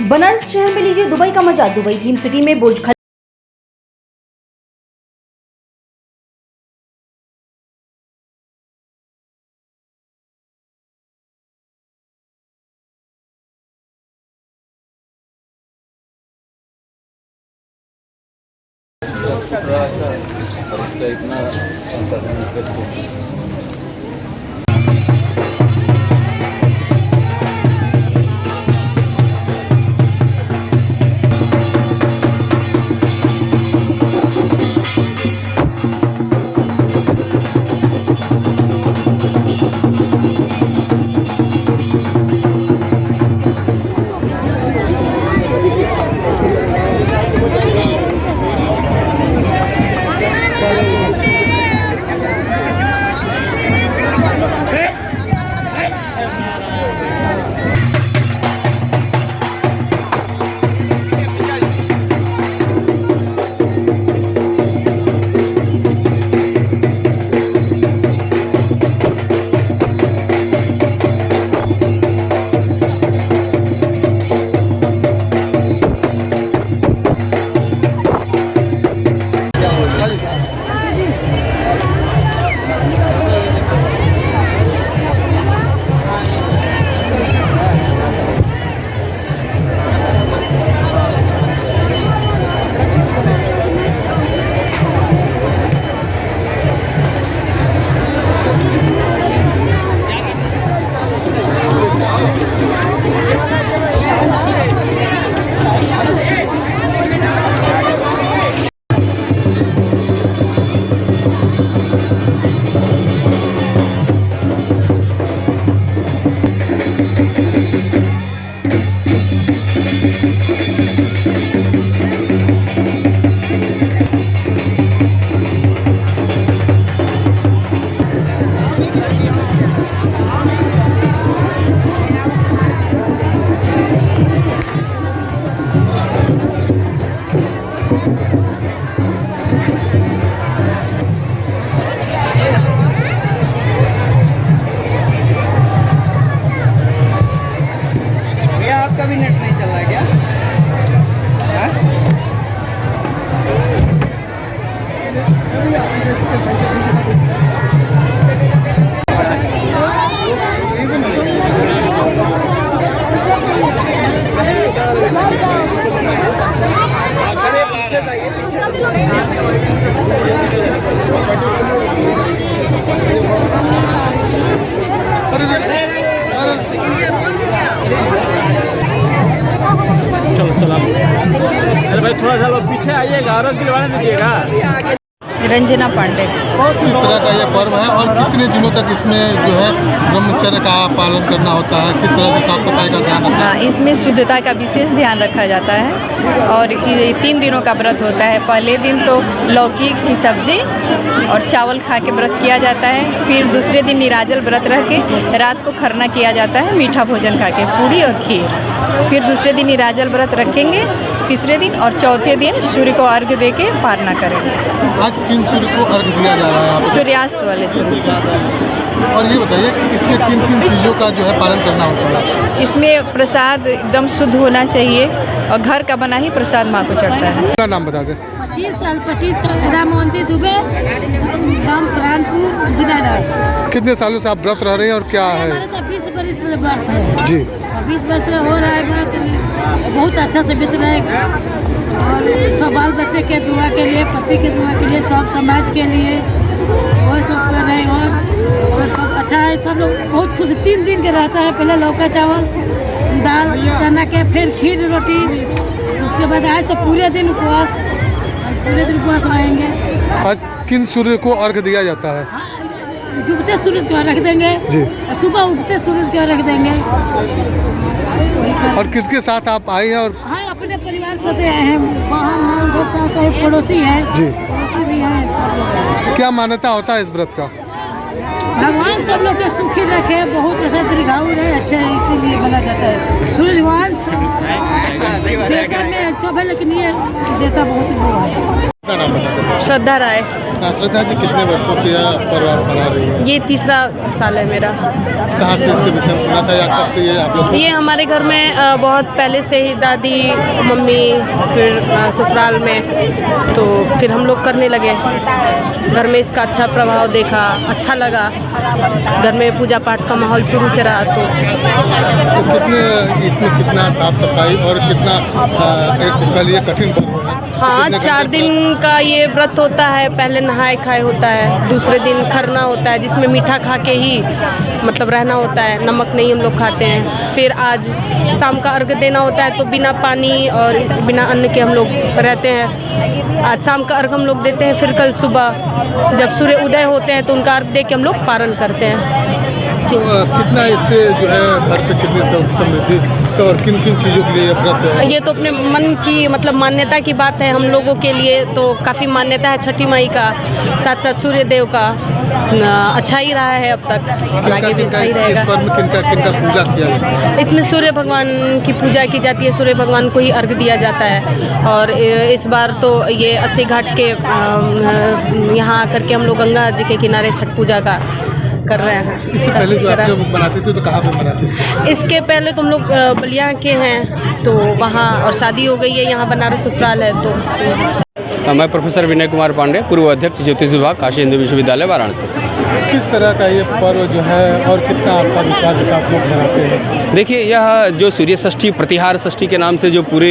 बनारस शहर में लीजिए दुबई का मजा। दुबई थीम सिटी में बुर्ज खलीफा और इसका इतना आपका भी नेट नहीं चल रहा है क्या? अरे पीछे जाइए, पीछे चलो चलो। अरे भाई थोड़ा सा लोग पीछे आइएगा, आरोग्य दिलवाने दीजिएगा। रंजना पांडे। किस तरह का यह पर्व है और कितने दिनों तक इसमें जो है ब्रह्मचर्य का पालन करना होता है, किस तरह से साफ सफाई का ध्यान रखना है? इसमें शुद्धता का विशेष ध्यान रखा जाता है और ये 3 दिनों का व्रत होता है। पहले दिन तो लौकी की सब्जी और चावल खा के व्रत किया जाता है। फिर दूसरे दिन निराजल व्रत रह के रात को खरना किया जाता है, मीठा भोजन खा के, पूड़ी और खीर। फिर दूसरे दिन निराजल व्रत रखेंगे, तीसरे दिन और चौथे दिन सूर्य को अर्घ्य दे के पारना करेंगे। आज किन सूर्य को अर्घ्य दिया जा रहा है आपको? सूर्यास्त वाले सूर्य। और ये बताइए कि इसमें किन किन चीज़ों का जो है पालन करना होता है? इसमें प्रसाद एकदम शुद्ध होना चाहिए और घर का बना ही प्रसाद माँ को चढ़ता है। क्या नाम बता दें? 25 साल रामवंती दुबे, गाँव प्राणपुर, जिला राय। कितने सालों से आप व्रत रह रहे हैं और क्या है? हमारे तो 20 वर्ष से व्रत है जी। 20 वर्ष से हो रहा है व्रत, बहुत अच्छा से बीत रहा है। और सब बाल बच्चे के दुआ के लिए, पति के दुआ के लिए, सब समाज के लिए और सब कर रहे हैं। और सब अच्छा है, सब लोग बहुत खुश। 3 दिन के रहता है, पहले लौका चावल, दाल चना के, फिर खीर रोटी, उसके बाद आज तो पूरे दिन उपवास, रहेंगे। आज किन सूर्य को अर्घ्य दिया जाता है? डूबते सूरज को रख देंगे जी। सुबह उगते सूरज को रख देंगे। और किसके साथ आप आए हैं? और हाँ, अपने परिवार से आए हैं, बहन हैं, पड़ोसी हैं जी, पड़ोसी भी हैं। क्या मान्यता होता है इस व्रत का? भगवान सब लोग के सुखी रखे, बहुत ऐसा दीर्घायु रहे, अच्छे, इसीलिए बोला जाता है। सूर्यवान देवता में सब है, लेकिन ये देवता बहुत वो है। श्रद्धा राय। श्रद्धा जी कितने वर्षों से यह पर्व आप मना रही है? ये तीसरा साल है मेरा। कहाँ से इसके विषय में सुना था या कब से ये आप लोग? ये हमारे घर में बहुत पहले से ही दादी मम्मी फिर ससुराल में, तो फिर हम लोग करने लगे। घर में इसका अच्छा प्रभाव देखा, अच्छा लगा। घर में पूजा पाठ का माहौल शुरू से रहा। तो कितने इसमें कितना साफ सफाई और कितना एक कल ये कठिन पर्व है? हाँ, 4 दिन का ये व्रत होता है। पहले नहाए खाए होता है, दूसरे दिन खरना होता है जिसमें मीठा खा के ही मतलब रहना होता है, नमक नहीं हम लोग खाते हैं। फिर आज शाम का अर्घ देना होता है, तो बिना पानी और बिना अन्न के हम लोग रहते हैं। आज शाम का अर्घ हम लोग देते हैं, फिर कल सुबह जब सूर्य उदय होते हैं तो उनका अर्घ दे के हम लोग पारण करते हैं। तो कितना इससे जो है घर पे कितनी समृद्धि और किन किन चीज़ों के लिए व्रत है? ये तो अपने मन की मतलब मान्यता की बात है। हम लोगों के लिए तो काफ़ी मान्यता है छठी माई का, साथ साथ सूर्य देव का। अच्छा ही रहा है अब तक, आगे भी अच्छा ही रहेगा। इस पर्व में किनका पूजा किया जाता है? इसमें सूर्य भगवान की पूजा की जाती है, सूर्य भगवान को ही अर्घ दिया जाता है। और इस बार तो ये अस्सी घाट के यहाँ आकर के हम लोग गंगा जी के किनारे छठ पूजा का कर रहे हैं। इससे पहले जो आप लोग बनाते थे तो कहाँ पे बनाते थे? इसके पहले तुम लोग बलिया के हैं तो वहाँ, और शादी हो गई है यहाँ बनारस ससुराल है। तो मैं प्रोफेसर विनय कुमार पांडे, पूर्व अध्यक्ष ज्योतिष विभाग, काशी हिंदू विश्वविद्यालय, वाराणसी। किस तरह का ये पर्व जो है और कितना आस्था विश्वास के साथ लोग मनाते हैं? देखिए, यह जो सूर्य षष्ठी, प्रतिहार षष्ठी के नाम से जो पूरे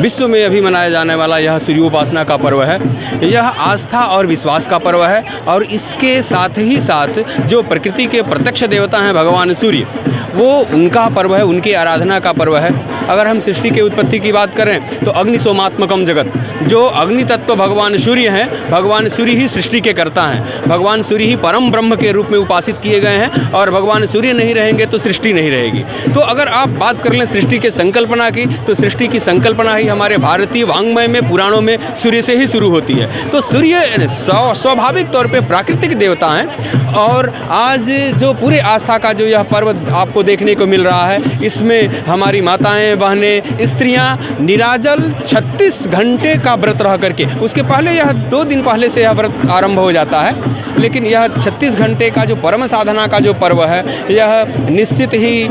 विश्व में अभी मनाया जाने वाला यह सूर्योपासना का पर्व है, यह आस्था और विश्वास का पर्व है। और इसके साथ ही साथ जो प्रकृति के प्रत्यक्ष देवता हैं भगवान सूर्य, वो उनका पर्व है, उनकी आराधना का पर्व है। अगर हम सृष्टि के उत्पत्ति की बात करें तो अग्नि सोमात्मकम जगत, जो अग्नि तत्व भगवान सूर्य हैं, भगवान सूर्य ही सृष्टि के कर्ता हैं। भगवान सूर्य ही परम ब्रह्म के रूप में उपासित किए गए हैं, और भगवान सूर्य नहीं रहेंगे तो सृष्टि नहीं रहेगी। तो अगर आप बात कर लें सृष्टि के संकल्पना की, तो सृष्टि की संकल्पना ही हमारे भारतीय वाङ्मय में, पुराणों में सूर्य से ही शुरू होती है। तो सूर्य स्वाभाविक तौर पे प्राकृतिक देवता हैं। और आज जो पूरे आस्था का जो यह पर्व आपको देखने को मिल रहा है, इसमें हमारी माताएं, बहनें, स्त्रियां निराजल 36 घंटे का व्रत रह करके, उसके पहले यह 2 दिन पहले से यह व्रत आरंभ हो जाता है, लेकिन यह 36 घंटे का जो परम साधना का जो पर्व है, यह निश्चित ही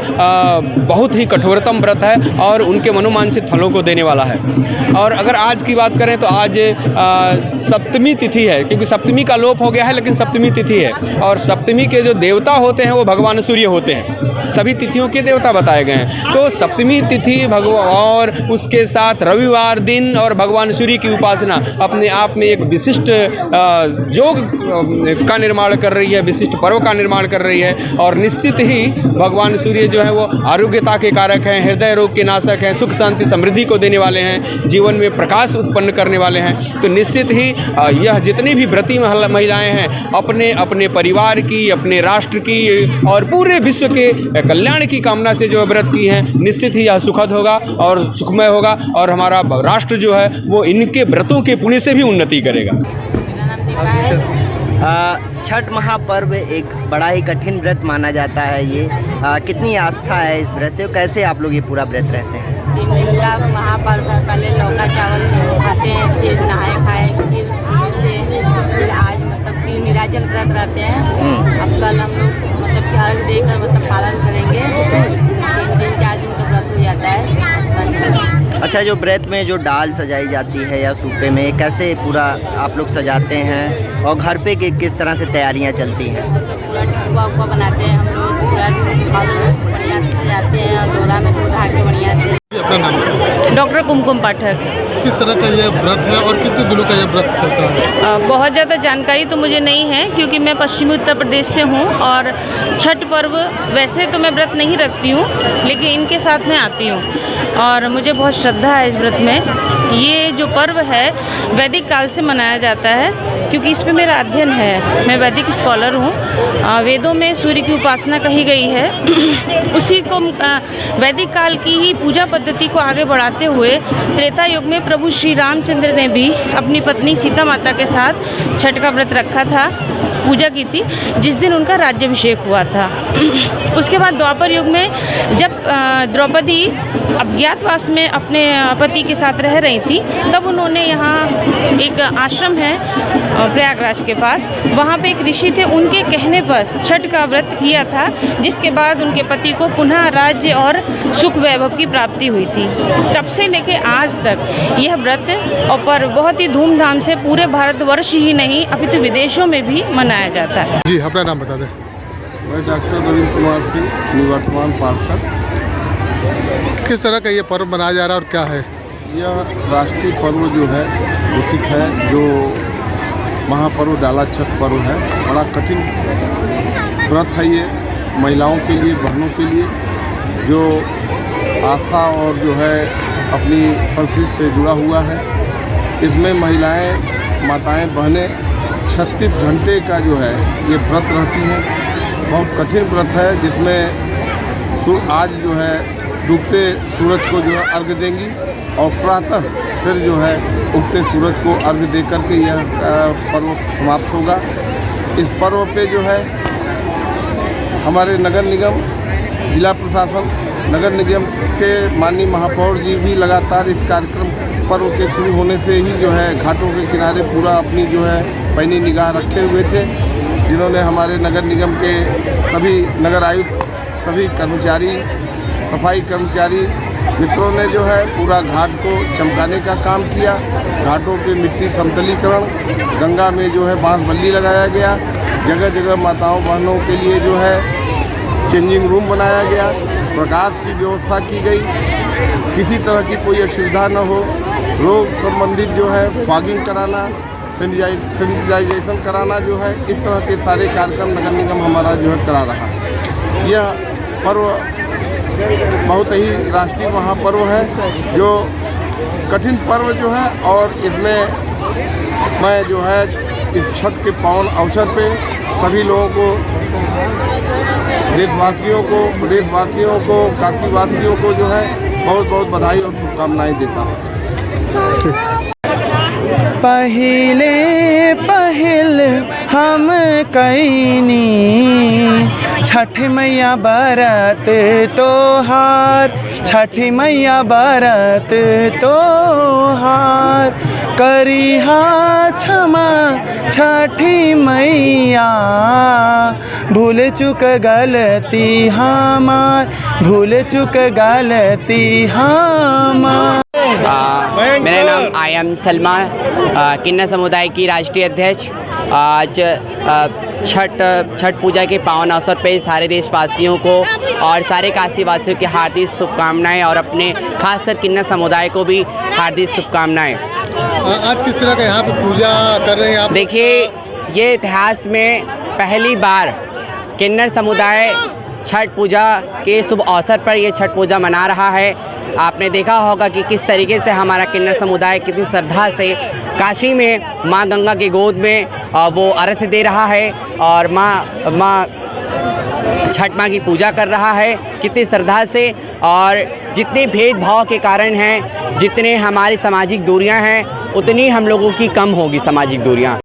बहुत ही कठोरतम व्रत है और उनके मनोवांछित फलों को देने वाला है। और अगर आज की बात करें तो आज सप्तमी तिथि है, क्योंकि सप्तमी का लोप हो गया है, लेकिन सप्तमी तिथि है। और सप्तमी के जो देवता होते हैं वो भगवान सूर्य होते हैं, सभी तिथियों के देवता बताए गए हैं। तो सप्तमी तिथि और उसके साथ रविवार दिन और भगवान सूर्य की उपासना अपने आप में एक विशिष्ट योग का निर्माण कर रही है, विशिष्ट पर्व का निर्माण कर रही है। और निश्चित ही भगवान सूर्य जो है वो आरोग्यता के कारक हैं, हृदय रोग के नाशक हैं, सुख शांति समृद्धि को देने वाले हैं, जीवन में प्रकाश उत्पन्न करने वाले हैं। तो निश्चित ही यह जितनी भी व्रती महिलाएं हैं, अपने अपने परिवार की, अपने राष्ट्र की और पूरे विश्व के कल्याण की कामना से जो व्रत की हैं, निश्चित ही यह सुखद होगा और सुखमय होगा, और हमारा राष्ट्र जो है वो इनके व्रतों के पुण्य से भी उन्नति करेगा। छठ महापर्व एक बड़ा ही कठिन व्रत माना जाता है। ये कितनी आस्था है इस व्रत से, कैसे आप लोग ये पूरा व्रत रहते हैं? 3 दिन का महापर्व है। पहले लौका चावल खाते हैं, फिर नहाए खाए, फिर आज मतलब फिर निराजल व्रत रहते हैं। अब कल हम लोग मतलब अर्घ देकर मतलब पालन करेंगे। 3 दिन 4 दिन का व्रत हो जाता है। अच्छा, जो व्रत में जो डाल सजाई जाती है या सूपे में, कैसे पूरा आप लोग सजाते हैं और घर पे किस तरह से तैयारियां चलती हैं? पूरा ठुआ बनाते हैं हम लोग, पूरा बढ़िया से सजाते हैं और डोरा में दूध के बढ़िया से। अपना नाम? डॉक्टर कुमकुम पाठक। किस तरह का ये व्रत है और कितने दिनों का ये व्रत चलता है? बहुत ज़्यादा जानकारी तो मुझे नहीं है, क्योंकि मैं पश्चिमी उत्तर प्रदेश से हूँ। और छठ पर्व वैसे तो मैं व्रत नहीं रखती हूँ, लेकिन इनके साथ में आती हूँ और मुझे बहुत श्रद्धा है इस व्रत में। ये जो पर्व है वैदिक काल से मनाया जाता है, क्योंकि इसमें मेरा अध्ययन है। मैं वैदिक स्कॉलर हूँ। वेदों में सूर्य की उपासना कही गई है। उसी को वैदिक काल की ही पूजा पद्धति को आगे बढ़ाते हुए त्रेता युग में प्रभु श्री रामचंद्र ने भी अपनी पत्नी सीता माता के साथ छठ का व्रत रखा था, पूजा की थी, जिस दिन उनका राज्याभिषेक हुआ था। उसके बाद द्वापर युग में जब द्रौपदी अज्ञातवास में अपने पति के साथ रह रही थी, तब उन्होंने यहाँ एक आश्रम है प्रयागराज के पास, वहाँ पे एक ऋषि थे, उनके कहने पर छठ का व्रत किया था, जिसके बाद उनके पति को पुनः राज्य और सुख वैभव की प्राप्ति हुई थी। तब से लेके आज तक यह व्रत और पर्व बहुत ही धूमधाम से पूरे भारतवर्ष ही नहीं अपितु विदेशों में भी मनाया जाता है। जी, अपना नाम बता दें। मैं डॉक्टर रविंद्र कुमार सिंह, निवर्तमान पार्षद। किस तरह का ये पर्व मनाया जा रहा है और क्या है? यह राष्ट्रीय पर्व जो है घोषित है, जो महापर्व डाला छठ पर्व है। बड़ा कठिन व्रत है ये महिलाओं के लिए, बहनों के लिए, जो आस्था और जो है अपनी संस्कृति से जुड़ा हुआ है। इसमें महिलाएं, माताएं, बहनें 36 घंटे का जो है ये व्रत रहती हैं। बहुत कठिन व्रत है, जिसमें तो आज जो है डूबते सूरज को जो है अर्घ्य देंगी और प्रातः फिर जो है उगते सूरज को अर्घ्य दे करके यह पर्व समाप्त होगा। इस पर्व पे जो है हमारे नगर निगम, जिला प्रशासन, नगर निगम के माननीय महापौर जी भी लगातार इस कार्यक्रम पर्व के शुरू होने से ही जो है घाटों के किनारे पूरा अपनी जो है पैनी निगाह रखे हुए थे, जिन्होंने हमारे नगर निगम के सभी नगर आयुक्त, सभी कर्मचारी, सफाई कर्मचारी मित्रों ने जो है पूरा घाट को चमकाने का काम किया। घाटों के मिट्टी समतलीकरण, गंगा में जो है बांस बल्ली लगाया गया, जगह जगह माताओं बहनों के लिए जो है चेंजिंग रूम बनाया गया, प्रकाश की व्यवस्था की गई, किसी तरह की कोई असुविधा न हो। रोग संबंधित जो है फॉगिंग कराना, सैनिटाइजेशन कराना जो है, इस तरह के सारे कार्यक्रम नगर निगम हमारा जो है करा रहा है। यह पर्व बहुत ही राष्ट्रीय महापर्व है, जो कठिन पर्व जो है, और इसमें मैं जो है इस छठ के पावन अवसर पे सभी लोगों को, देशवासियों को, प्रदेशवासियों को, काशीवासियों को जो है बहुत बहुत बधाई और शुभकामनाएं देता हूँ। पहिले पहिल हम कैनी छठ मैया बरत तोहार, छठी मैया बरत तोहार, करिहा क्षमा छठी मैया, भूल चुक गलती हमार, भूल चुक गलती हमार। मेरा नाम आयम सलमा, किन्नर समुदाय की राष्ट्रीय अध्यक्ष। आज छठ पूजा के पावन अवसर पे सारे देशवासियों को और सारे काशीवासियों की हार्दिक शुभकामनाएं, और अपने खासकर किन्नर समुदाय को भी हार्दिक शुभकामनाएं। आज किस तरह का यहाँ पे पूजा कर रहे हैं आप? देखिए, ये इतिहास में पहली बार किन्नर समुदाय छठ पूजा के शुभ अवसर पर ये छठ पूजा मना रहा है। आपने देखा होगा कि किस तरीके से हमारा किन्नर समुदाय कितनी श्रद्धा से काशी में माँ गंगा की गोद में वो अर्घ्य दे रहा है और माँ छठ माँ की पूजा कर रहा है, कितनी श्रद्धा से। और जितने भेदभाव के कारण हैं, जितने हमारी सामाजिक दूरियां हैं, उतनी हम लोगों की कम होगी सामाजिक दूरियां।